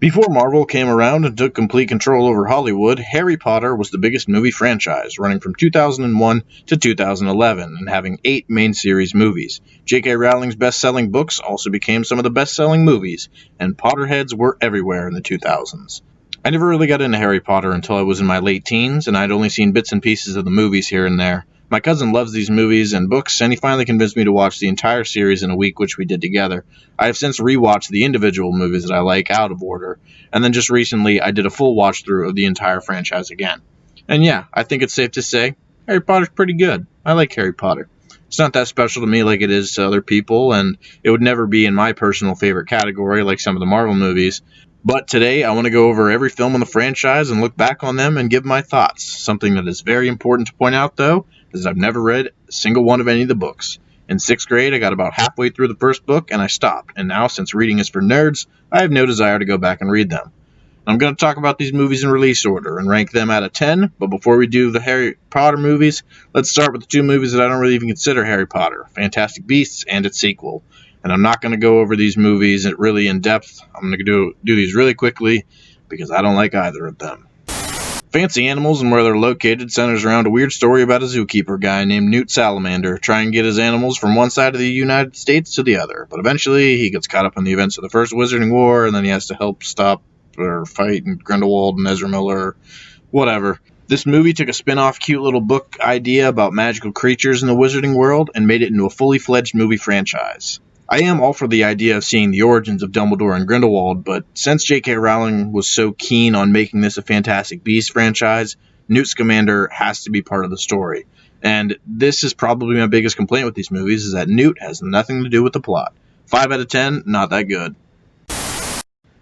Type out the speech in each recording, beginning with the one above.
Before Marvel came around and took complete control over Hollywood, Harry Potter was the biggest movie franchise, running from 2001 to 2011 and having 8 main series movies. J.K. Rowling's best-selling books also became some of the best-selling movies, and Potterheads were everywhere in the 2000s. I never really got into Harry Potter until I was in my late teens, and I'd only seen bits and pieces of the movies here and there. My cousin loves these movies and books, and he finally convinced me to watch the entire series in a week, which we did together. I have since rewatched the individual movies that I like out of order, and then just recently I did a full watch-through of the entire franchise again. And yeah, I think it's safe to say, Harry Potter's pretty good. I like Harry Potter. It's not that special to me like it is to other people, and it would never be in my personal favorite category like some of the Marvel movies. But today, I want to go over every film in the franchise and look back on them and give my thoughts. Something that is very important to point out, though, is I've never read a single one of any of the books. In 6th grade, I got about halfway through the first book, and I stopped. And now, since reading is for nerds, I have no desire to go back and read them. I'm going to talk about these movies in release order and rank them out of 10, but before we do the Harry Potter movies, let's start with the 2 movies that I don't really even consider Harry Potter, Fantastic Beasts and its sequel. And I'm not going to go over these movies really in depth. I'm going to do these really quickly because I don't like either of them. Fancy Animals and Where They're Located centers around a weird story about a zookeeper guy named Newt Salamander trying to get his animals from one side of the United States to the other. But eventually he gets caught up in the events of the First Wizarding War, and then he has to help stop or fight Grindelwald and Ezra Miller, whatever. This movie took a spin-off cute little book idea about magical creatures in the wizarding world and made it into a fully fledged movie franchise. I am all for the idea of seeing the origins of Dumbledore and Grindelwald, but since J.K. Rowling was so keen on making this a Fantastic Beasts franchise, Newt Scamander has to be part of the story. And this is probably my biggest complaint with these movies, is that Newt has nothing to do with the plot. 5 out of 10, not that good.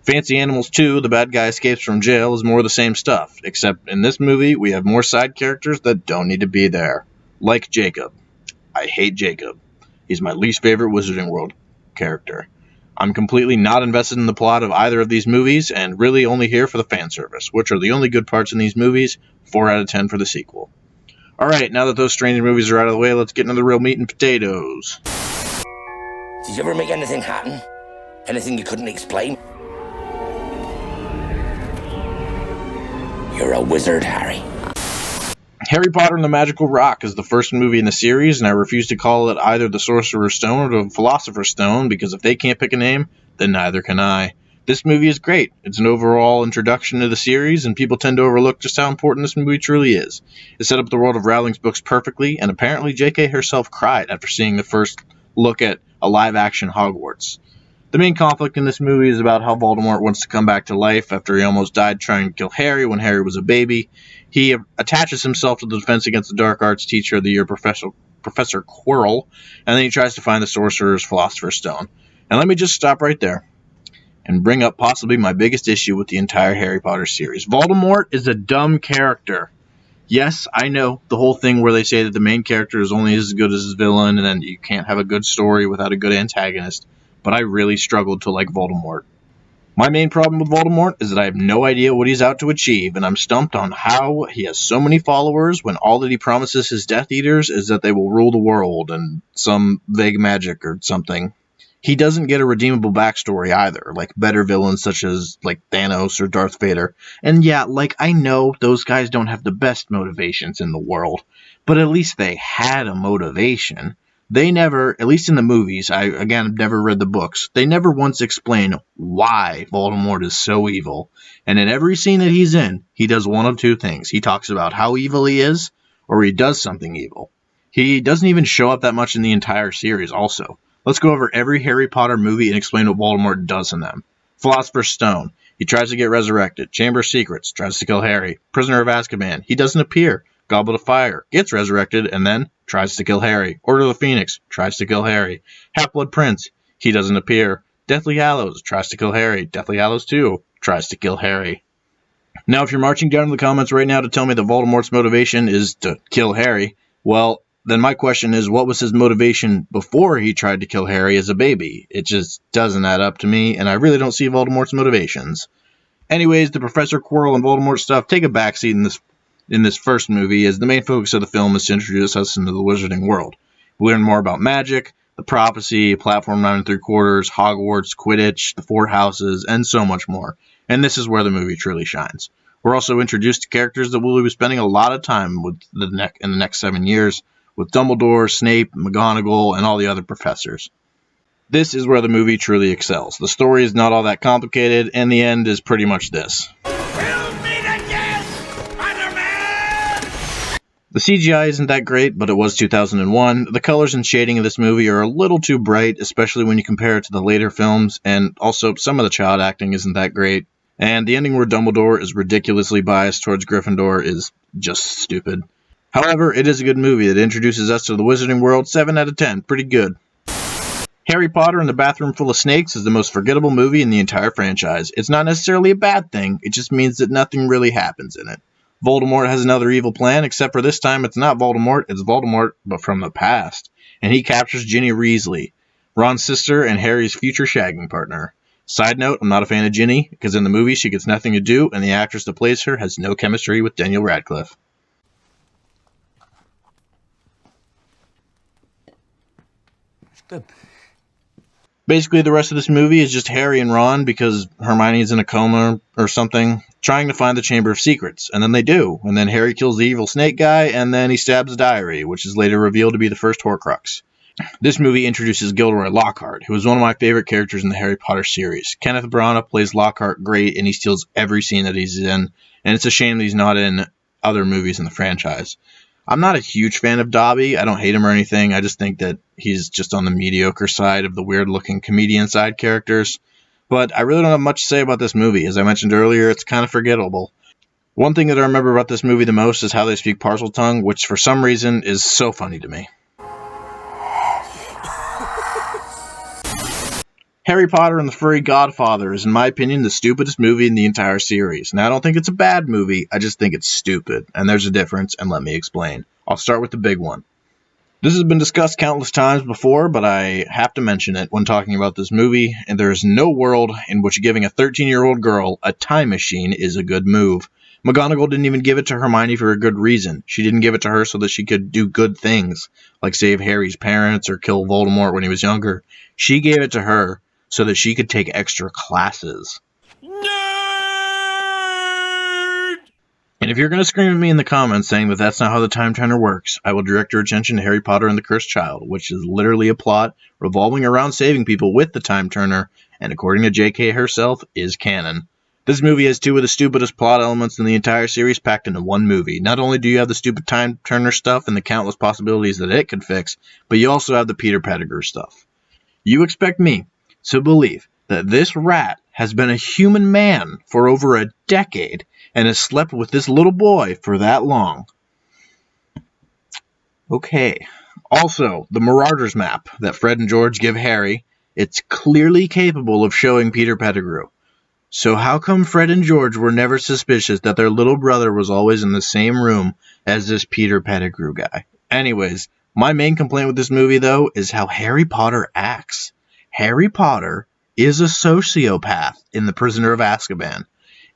Fancy Animals 2, the bad guy escapes from jail, is more of the same stuff, except in this movie we have more side characters that don't need to be there. Like Jacob. I hate Jacob. He's my least favorite Wizarding World character. I'm completely not invested in the plot of either of these movies, and really only here for the fan service, which are the only good parts in these movies. 4 out of 10 for the sequel. Alright, now that those strange movies are out of the way, let's get into the real meat and potatoes. Did you ever make anything happen? Anything you couldn't explain? You're a wizard, Harry. Harry Potter and the Magical Rock is the first movie in the series, and I refuse to call it either the Sorcerer's Stone or the Philosopher's Stone, because if they can't pick a name, then neither can I. This movie is great. It's an overall introduction to the series, and people tend to overlook just how important this movie truly is. It set up the world of Rowling's books perfectly, and apparently J.K. herself cried after seeing the first look at a live-action Hogwarts. The main conflict in this movie is about how Voldemort wants to come back to life after he almost died trying to kill Harry when Harry was a baby. He attaches himself to the Defense Against the Dark Arts Teacher of the Year, Professor Quirrell, and then he tries to find the Sorcerer's Philosopher's Stone. And let me just stop right there and bring up possibly my biggest issue with the entire Harry Potter series. Voldemort is a dumb character. Yes, I know the whole thing where they say that the main character is only as good as his villain, and then you can't have a good story without a good antagonist, but I really struggled to like Voldemort. My main problem with Voldemort is that I have no idea what he's out to achieve, and I'm stumped on how he has so many followers when all that he promises his Death Eaters is that they will rule the world and some vague magic or something. He doesn't get a redeemable backstory either, like better villains such as like Thanos or Darth Vader. And yeah, I know those guys don't have the best motivations in the world, but at least they had a motivation. They never, at least in the movies, I've never read the books, they never once explain why Voldemort is so evil. And in every scene that he's in, he does one of 2 things. He talks about how evil he is, or he does something evil. He doesn't even show up that much in the entire series also. Let's go over every Harry Potter movie and explain what Voldemort does in them. Philosopher's Stone. He tries to get resurrected. Chamber of Secrets. Tries to kill Harry. Prisoner of Azkaban. He doesn't appear. Goblet of Fire. Gets resurrected and then tries to kill Harry. Order of the Phoenix. Tries to kill Harry. Half-Blood Prince. He doesn't appear. Deathly Hallows. Tries to kill Harry. Deathly Hallows 2. Tries to kill Harry. Now, if you're marching down in the comments right now to tell me that Voldemort's motivation is to kill Harry, well, then my question is, what was his motivation before he tried to kill Harry as a baby? It just doesn't add up to me, and I really don't see Voldemort's motivations. Anyways, the Professor Quirrell and Voldemort stuff take a backseat in this first movie, as the main focus of the film is to introduce us into the Wizarding world. We learn more about magic, the prophecy, platform 9 3/4, Hogwarts, Quidditch, the 4 houses, and so much more. And this is where the movie truly shines. We're also introduced to characters that we'll be spending a lot of time with in the next 7 years, with Dumbledore, Snape, McGonagall, and all the other professors. This is where the movie truly excels. The story is not all that complicated, and the end is pretty much this. The CGI isn't that great, but it was 2001. The colors and shading of this movie are a little too bright, especially when you compare it to the later films, and also some of the child acting isn't that great. And the ending where Dumbledore is ridiculously biased towards Gryffindor is just stupid. However, it is a good movie that introduces us to the Wizarding World. 7 out of 10, pretty good. Harry Potter and the Bathroom Full of Snakes is the most forgettable movie in the entire franchise. It's not necessarily a bad thing, it just means that nothing really happens in it. Voldemort has another evil plan, except for this time it's not Voldemort, it's Voldemort, but from the past. And he captures Ginny Weasley, Ron's sister and Harry's future shagging partner. Side note, I'm not a fan of Ginny, because in the movie she gets nothing to do, and the actress that plays her has no chemistry with Daniel Radcliffe. Good. Basically, the rest of this movie is just Harry and Ron, because Hermione's in a coma or something, trying to find the Chamber of Secrets, and then they do, and then Harry kills the evil snake guy, and then he stabs a diary, which is later revealed to be the first Horcrux. This movie introduces Gilderoy Lockhart, who is one of my favorite characters in the Harry Potter series. Kenneth Branagh plays Lockhart great, and he steals every scene that he's in, and it's a shame that he's not in other movies in the franchise. I'm not a huge fan of Dobby. I don't hate him or anything. I just think that he's just on the mediocre side of the weird-looking comedian side characters. But I really don't have much to say about this movie. As I mentioned earlier, it's kind of forgettable. One thing that I remember about this movie the most is how they speak Parseltongue, which for some reason is so funny to me. Harry Potter and the Furry Godfather is, in my opinion, the stupidest movie in the entire series. Now, I don't think it's a bad movie, I just think it's stupid, and there's a difference, and let me explain. I'll start with the big one. This has been discussed countless times before, but I have to mention it when talking about this movie, and there is no world in which giving a 13-year-old girl a time machine is a good move. McGonagall didn't even give it to Hermione for a good reason. She didn't give it to her so that she could do good things, like save Harry's parents or kill Voldemort when he was younger. She gave it to her so that she could take extra classes. Nerd! And if you're going to scream at me in the comments saying that that's not how the Time Turner works, I will direct your attention to Harry Potter and the Cursed Child, which is literally a plot revolving around saving people with the Time Turner, and according to JK herself, is canon. This movie has two of the stupidest plot elements in the entire series packed into one movie. Not only do you have the stupid Time Turner stuff and the countless possibilities that it could fix, but you also have the Peter Pettigrew stuff. You expect me to believe that this rat has been a human man for over a decade and has slept with this little boy for that long. Okay. Also, the Marauders map that Fred and George give Harry, it's clearly capable of showing Peter Pettigrew. So how come Fred and George were never suspicious that their little brother was always in the same room as this Peter Pettigrew guy? Anyways, my main complaint with this movie, though, is how Harry Potter acts. Harry Potter is a sociopath in The Prisoner of Azkaban.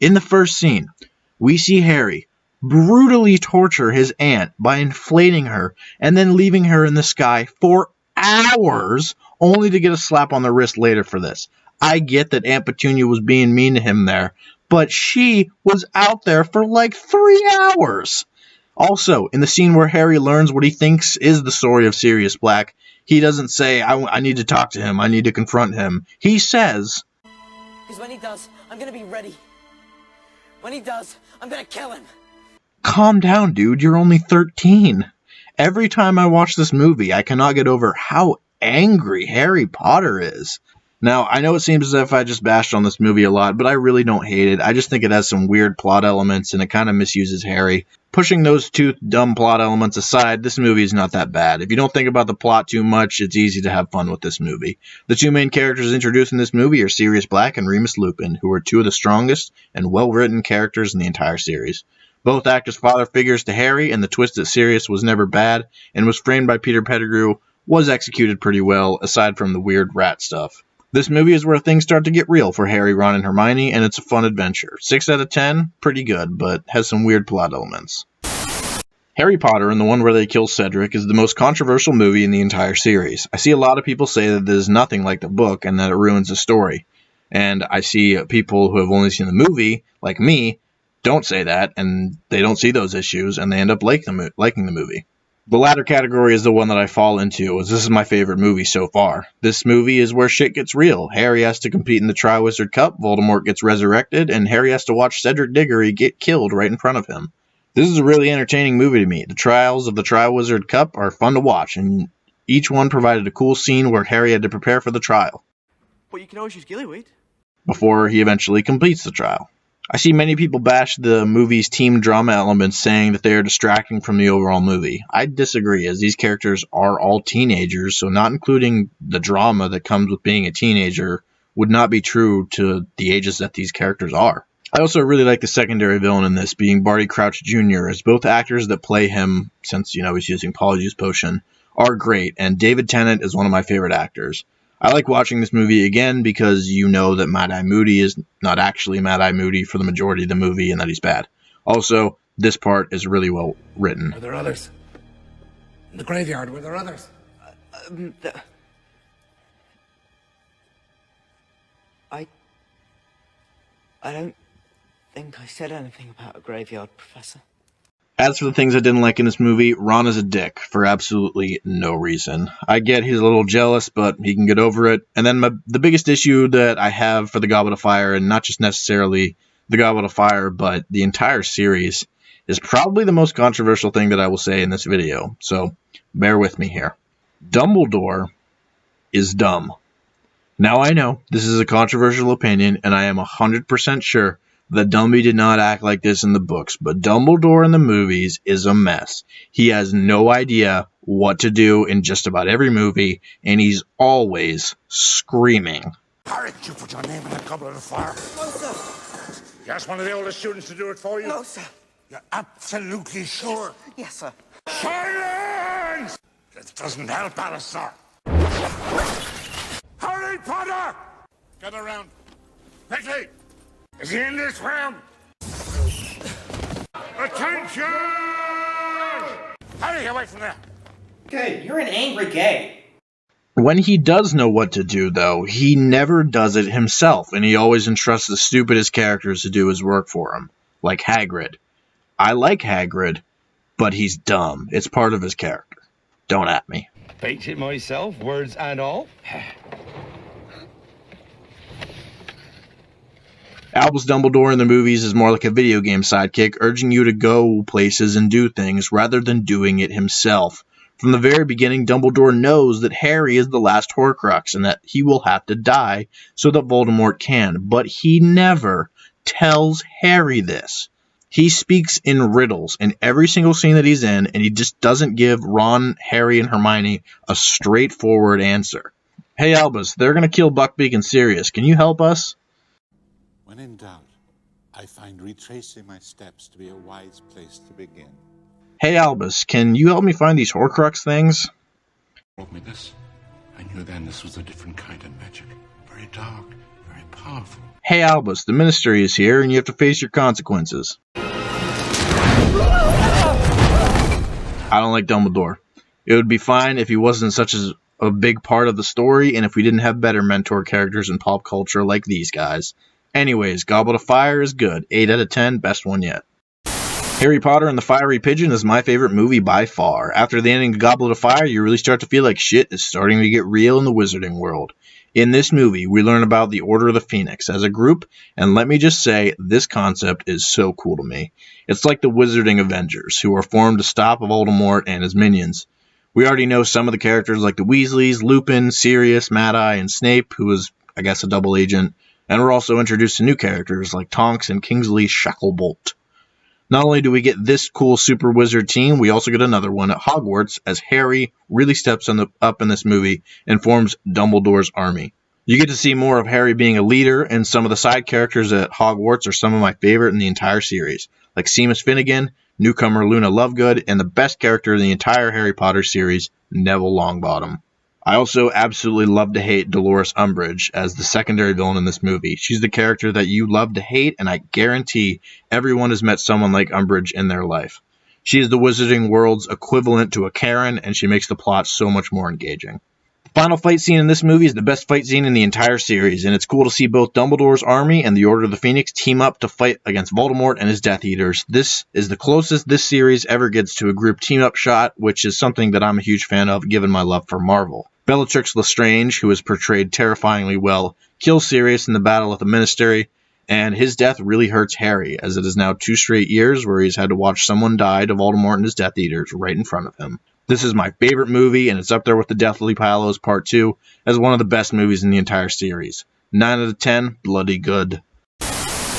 In the first scene, we see Harry brutally torture his aunt by inflating her and then leaving her in the sky for hours, only to get a slap on the wrist later for this. I get that Aunt Petunia was being mean to him there, but she was out there for like 3 hours. Also, in the scene where Harry learns what he thinks is the story of Sirius Black, he doesn't say, I need to talk to him, I need to confront him. He says, because when he does, I'm going to be ready. When he does, I'm going to kill him. Calm down, dude, you're only 13. Every time I watch this movie, I cannot get over how angry Harry Potter is. Now, I know it seems as if I just bashed on this movie a lot, but I really don't hate it. I just think it has some weird plot elements, and it kind of misuses Harry. Pushing those two dumb plot elements aside, this movie is not that bad. If you don't think about the plot too much, it's easy to have fun with this movie. The two main characters introduced in this movie are Sirius Black and Remus Lupin, who are two of the strongest and well-written characters in the entire series. Both act as father figures to Harry, and the twist that Sirius was never bad and was framed by Peter Pettigrew was executed pretty well, aside from the weird rat stuff. This movie is where things start to get real for Harry, Ron, and Hermione, and it's a fun adventure. 6 out of 10, pretty good, but has some weird plot elements. Harry Potter and the one where they kill Cedric is the most controversial movie in the entire series. I see a lot of people say that it is nothing like the book and that it ruins the story. And I see people who have only seen the movie, like me, don't say that, and they don't see those issues, and they end up liking the movie. The latter category is the one that I fall into, as this is my favorite movie so far. This movie is where shit gets real. Harry has to compete in the Triwizard Cup, Voldemort gets resurrected, and Harry has to watch Cedric Diggory get killed right in front of him. This is a really entertaining movie to me. The trials of the Triwizard Cup are fun to watch, and each one provided a cool scene where Harry had to prepare for the trial. But you can always use Gillyweed. Before he eventually completes the trial. I see many people bash the movie's team drama elements, saying that they are distracting from the overall movie. I disagree, as these characters are all teenagers, so not including the drama that comes with being a teenager would not be true to the ages that these characters are. I also really like the secondary villain in this, being Barty Crouch Jr., as both actors that play him, since he's using Polyjuice Potion, are great, and David Tennant is one of my favorite actors. I like watching this movie again because you know that Mad-Eye Moody is not actually Mad-Eye Moody for the majority of the movie and that he's bad. Also, this part is really well written. Are there others? In the graveyard, were there others? I don't think I said anything about a graveyard, Professor. As for the things I didn't like in this movie, Ron is a dick for absolutely no reason. I get he's a little jealous, but he can get over it. And then the biggest issue that I have for the Goblet of Fire, and not just necessarily the Goblet of Fire, but the entire series, is probably the most controversial thing that I will say in this video. So bear with me here. Dumbledore is dumb. Now I know this is a controversial opinion, and I am 100% sure that Dumby did not act like this in the books, but Dumbledore in the movies is a mess. He has no idea what to do in just about every movie, and he's always screaming. Harry, did you put your name in the Goblet of Fire? No, sir. You asked one of the older students to do it for you? No, sir. You're absolutely sure? Yes, sir. Silence! This doesn't help, Alistair. Harry Potter! Get around. Quickly! Is he in this room? Attention! Harry, get away from there! Good, you're an angry gay. When he does know what to do, though, he never does it himself, and he always entrusts the stupidest characters to do his work for him, like Hagrid. I like Hagrid, but he's dumb. It's part of his character. Don't at me. Baked it myself, words and all. Albus Dumbledore in the movies is more like a video game sidekick, urging you to go places and do things rather than doing it himself. From the very beginning, Dumbledore knows that Harry is the last Horcrux and that he will have to die so that Voldemort can, but he never tells Harry this. He speaks in riddles in every single scene that he's in, and he just doesn't give Ron, Harry, and Hermione a straightforward answer. Hey Albus, they're going to kill Buckbeak and Sirius. Can you help us? When in doubt, I find retracing my steps to be a wise place to begin. Hey Albus, can you help me find these Horcrux things? Told me this. I knew then this was a different kind of magic. Very dark, very powerful. Hey Albus, the Ministry is here and you have to face your consequences. I don't like Dumbledore. It would be fine if he wasn't such a big part of the story and if we didn't have better mentor characters in pop culture like these guys. Anyways, Goblet of Fire is good. 8 out of 10, best one yet. Harry Potter and the Fiery Pigeon is my favorite movie by far. After the ending of Goblet of Fire, you really start to feel like shit is starting to get real in the wizarding world. In this movie, we learn about the Order of the Phoenix as a group, and let me just say, this concept is so cool to me. It's like the Wizarding Avengers, who are formed to stop Voldemort and his minions. We already know some of the characters like the Weasleys, Lupin, Sirius, Mad-Eye, and Snape, who is, I guess, a double agent. And we're also introduced to new characters like Tonks and Kingsley Shacklebolt. Not only do we get this cool super wizard team, we also get another one at Hogwarts as Harry really steps up in this movie and forms Dumbledore's army. You get to see more of Harry being a leader, and some of the side characters at Hogwarts are some of my favorite in the entire series, like Seamus Finnegan, newcomer Luna Lovegood, and the best character in the entire Harry Potter series, Neville Longbottom. I also absolutely love to hate Dolores Umbridge as the secondary villain in this movie. She's the character that you love to hate, and I guarantee everyone has met someone like Umbridge in their life. She is the wizarding world's equivalent to a Karen, and she makes the plot so much more engaging. The Final fight scene in this movie is the best fight scene in the entire series, and it's cool to see both Dumbledore's army and the Order of the Phoenix team up to fight against Voldemort and his Death Eaters. This is the closest this series ever gets to a group team-up shot, which is something that I'm a huge fan of, given my love for Marvel. Bellatrix Lestrange, who is portrayed terrifyingly well, kills Sirius in the battle at the Ministry, and his death really hurts Harry, as it is now 2 straight years where he's had to watch someone die to Voldemort and his Death Eaters right in front of him. This is my favorite movie, and it's up there with the Deathly Hallows Part 2 as one of the best movies in the entire series. 9 out of 10, bloody good.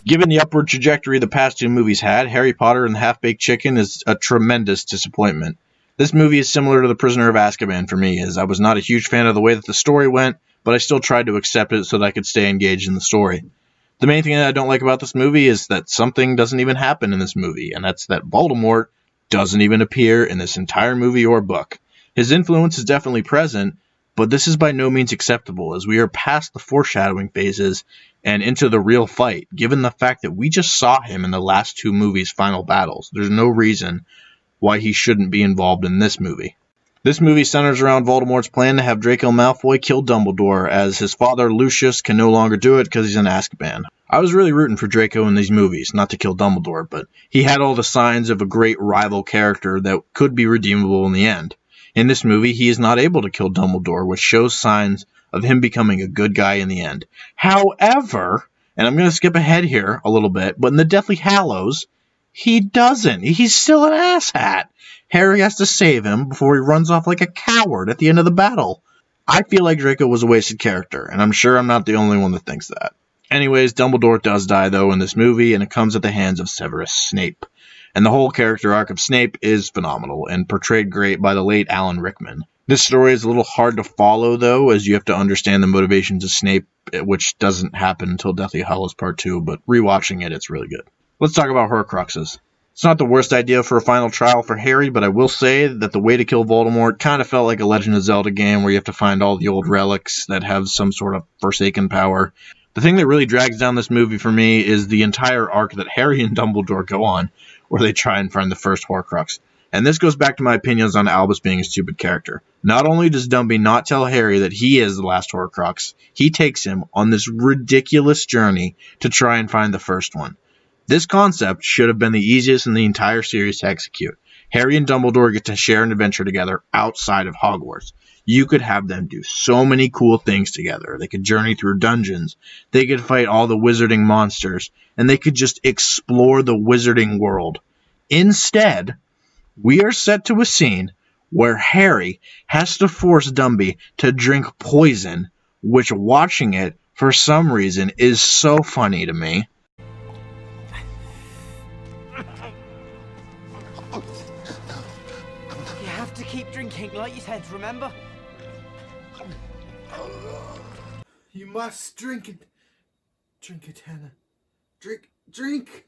Given the upward trajectory the past 2 movies had, Harry Potter and the Half-Baked Chicken is a tremendous disappointment. This movie is similar to The Prisoner of Azkaban for me, as I was not a huge fan of the way that the story went, but I still tried to accept it so that I could stay engaged in the story. The main thing that I don't like about this movie is that something doesn't even happen in this movie, and that's that Voldemort doesn't even appear in this entire movie or book. His influence is definitely present, but this is by no means acceptable, as we are past the foreshadowing phases and into the real fight, given the fact that we just saw him in the last 2 movies' final battles. There's no reason why he shouldn't be involved in this movie. This movie centers around Voldemort's plan to have Draco Malfoy kill Dumbledore, as his father Lucius can no longer do it because he's in Azkaban. I was really rooting for Draco in these movies, not to kill Dumbledore, but he had all the signs of a great rival character that could be redeemable in the end. In this movie, he is not able to kill Dumbledore, which shows signs of him becoming a good guy in the end. However, and I'm going to skip ahead here a little bit, but in the Deathly Hallows, he doesn't. He's still an asshat. Harry has to save him before he runs off like a coward at the end of the battle. I feel like Draco was a wasted character, and I'm sure I'm not the only one that thinks that. Anyways, Dumbledore does die, though, in this movie, and it comes at the hands of Severus Snape. And the whole character arc of Snape is phenomenal, and portrayed great by the late Alan Rickman. This story is a little hard to follow, though, as you have to understand the motivations of Snape, which doesn't happen until Deathly Hallows Part 2, but rewatching it, it's really good. Let's talk about Horcruxes. It's not the worst idea for a final trial for Harry, but I will say that the way to kill Voldemort kind of felt like a Legend of Zelda game where you have to find all the old relics that have some sort of forsaken power. The thing that really drags down this movie for me is the entire arc that Harry and Dumbledore go on, where they try and find the first Horcrux. And this goes back to my opinions on Albus being a stupid character. Not only does Dumby not tell Harry that he is the last Horcrux, he takes him on this ridiculous journey to try and find the first one. This concept should have been the easiest in the entire series to execute. Harry and Dumbledore get to share an adventure together outside of Hogwarts. You could have them do so many cool things together. They could journey through dungeons. They could fight all the wizarding monsters. And they could just explore the wizarding world. Instead, we are set to a scene where Harry has to force Dumby to drink poison, which watching it, for some reason, is so funny to me. You have to keep drinking like you said, remember? You must drink it. Drink it, Hannah. Drink.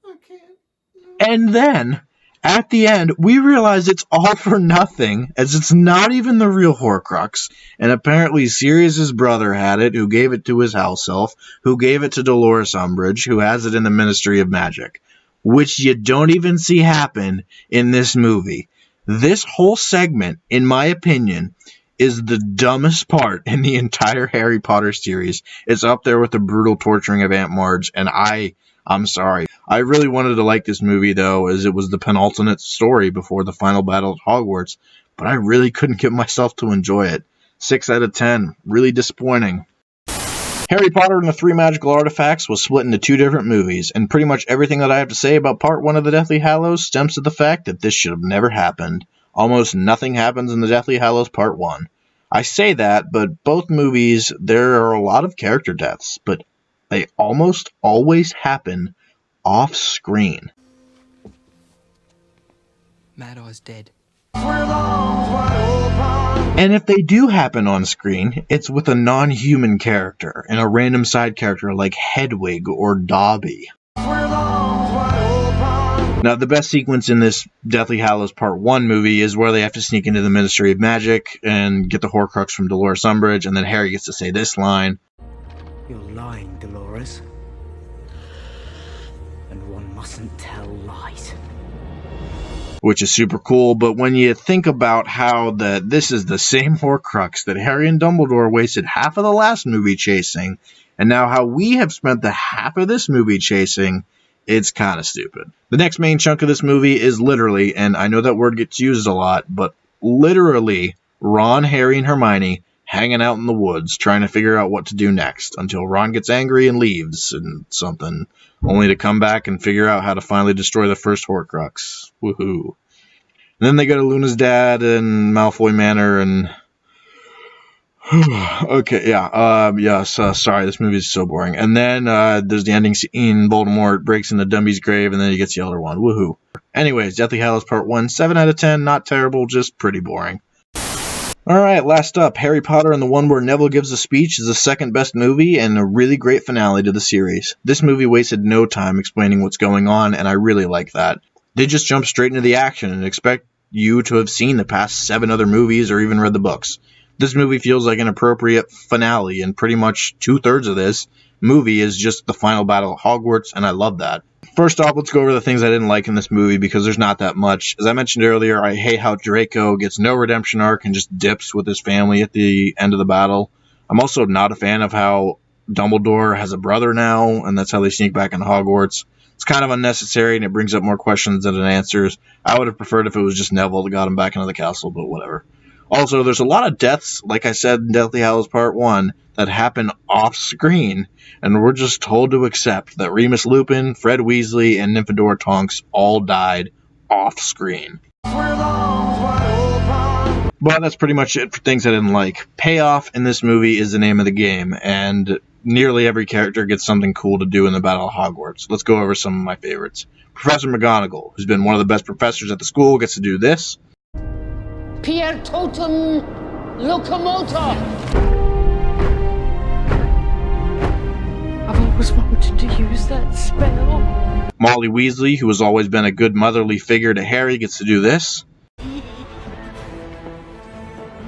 I can't. And then, at the end, we realize it's all for nothing, as it's not even the real Horcrux, and apparently Sirius's brother had it, who gave it to his house elf, who gave it to Dolores Umbridge, who has it in the Ministry of Magic, which you don't even see happen in this movie. This whole segment, in my opinion, is the dumbest part in the entire Harry Potter series. It's up there with the brutal torturing of Aunt Marge, and I'm sorry. I really wanted to like this movie, though, as it was the penultimate story before the final battle at Hogwarts, but I really couldn't get myself to enjoy it. 6 out of 10. Really disappointing. Harry Potter and the Three Magical Artifacts was split into 2 different movies, and pretty much everything that I have to say about Part 1 of the Deathly Hallows stems to the fact that this should have never happened. Almost nothing happens in the Deathly Hallows Part 1. I say that, but both movies, there are a lot of character deaths, but they almost always happen off-screen. Mad Eye's dead. And if they do happen on screen, it's with a non-human character and a random side character like Hedwig or Dobby. Now, the best sequence in this Deathly Hallows Part 1 movie is where they have to sneak into the Ministry of Magic and get the Horcrux from Dolores Umbridge, and then Harry gets to say this line. You're lying, Dolores. And one mustn't tell lies. which is super cool. But when you think about how this is the same Horcrux that Harry and Dumbledore wasted half of the last movie chasing, and now how we have spent the half of this movie chasing, it's kind of stupid. The next main chunk of this movie is literally, and I know that word gets used a lot, but literally Ron, Harry, and Hermione hanging out in the woods trying to figure out what to do next until Ron gets angry and leaves and something, only to come back and figure out how to finally destroy the first Horcrux. Woohoo. And then they go to Luna's dad and Malfoy Manor and... okay, yeah. Sorry, this movie is so boring. And then there's the ending scene. Voldemort breaks into Dumby's grave, and then he gets the Elder Wand. Woohoo. Anyways, Deathly Hallows Part 1, 7 out of 10. Not terrible, just pretty boring. Alright, last up, Harry Potter and the One Where Neville Gives a Speech is the second best movie and a really great finale to the series. This movie wasted no time explaining what's going on, and I really like that. They just jump straight into the action and expect you to have seen the past 7 other movies or even read the books. This movie feels like an appropriate finale, and pretty much 2/3 of this movie is just the final battle at Hogwarts, and I love that. First off, let's go over the things I didn't like in this movie, because there's not that much. As I mentioned earlier, I hate how Draco gets no redemption arc and just dips with his family at the end of the battle. I'm also not a fan of how Dumbledore has a brother now, and that's how they sneak back into Hogwarts. It's kind of unnecessary, and it brings up more questions than it answers. I would have preferred if it was just Neville that got him back into the castle, but whatever. Also, there's a lot of deaths, like I said in Deathly Hallows Part 1, that happen off-screen, and we're just told to accept that Remus Lupin, Fred Weasley, and Nymphadora Tonks all died off-screen. But that's pretty much it for things I didn't like. Payoff in this movie is the name of the game, and nearly every character gets something cool to do in the Battle of Hogwarts. Let's go over some of my favorites. Professor McGonagall, who's been one of the best professors at the school, gets to do this. Pier totum locomotor! I've always wanted to use that spell. Molly Weasley, who has always been a good motherly figure to Harry, gets to do this.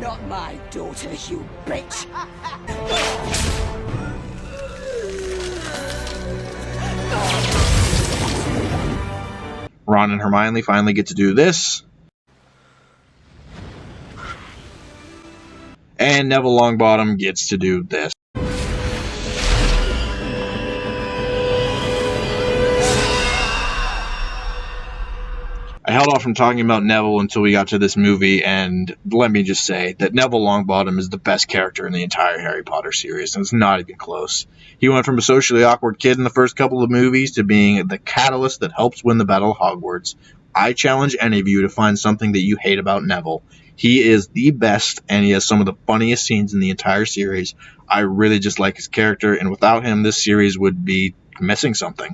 Not my daughter, you bitch! Ron and Hermione finally get to do this. And Neville Longbottom gets to do this. I held off from talking about Neville until we got to this movie, and let me just say that Neville Longbottom is the best character in the entire Harry Potter series, and it's not even close. He went from a socially awkward kid in the first couple of movies to being the catalyst that helps win the Battle of Hogwarts. I challenge any of you to find something that you hate about Neville. He is the best, and he has some of the funniest scenes in the entire series. I really just like his character, and without him, this series would be missing something.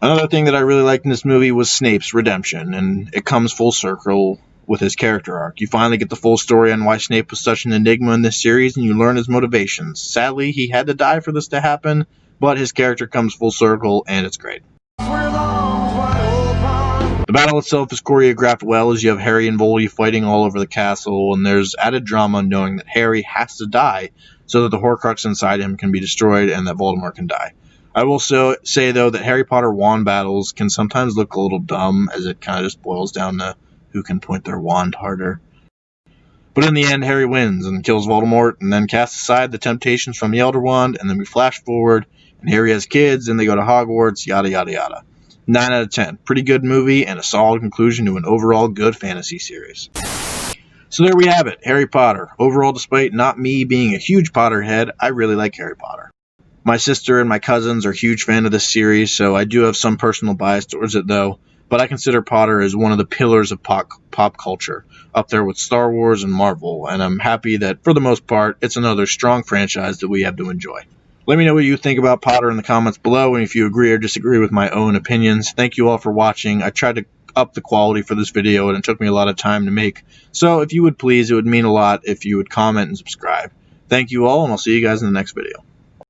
Another thing that I really liked in this movie was Snape's redemption, and it comes full circle with his character arc. You finally get the full story on why Snape was such an enigma in this series, and you learn his motivations. Sadly, he had to die for this to happen, but his character comes full circle, and it's great. The battle itself is choreographed well, as you have Harry and Voldy fighting all over the castle, and there's added drama knowing that Harry has to die so that the Horcrux inside him can be destroyed and that Voldemort can die. I will say, though, that Harry Potter wand battles can sometimes look a little dumb, as it kind of just boils down to who can point their wand harder. But in the end, Harry wins and kills Voldemort, and then casts aside the temptations from the Elder Wand, and then we flash forward, and Harry has kids, and they go to Hogwarts, yada yada yada. 9 out of 10. Pretty good movie, and a solid conclusion to an overall good fantasy series. So there we have it, Harry Potter. Overall, despite not me being a huge Potterhead, I really like Harry Potter. My sister and my cousins are huge fans of this series, so I do have some personal bias towards it, though. But I consider Potter as one of the pillars of pop culture, up there with Star Wars and Marvel, and I'm happy that, for the most part, it's another strong franchise that we have to enjoy. Let me know what you think about Potter in the comments below, and if you agree or disagree with my own opinions. Thank you all for watching. I tried to up the quality for this video, and it took me a lot of time to make. So if you would please, it would mean a lot if you would comment and subscribe. Thank you all, and I'll see you guys in the next video.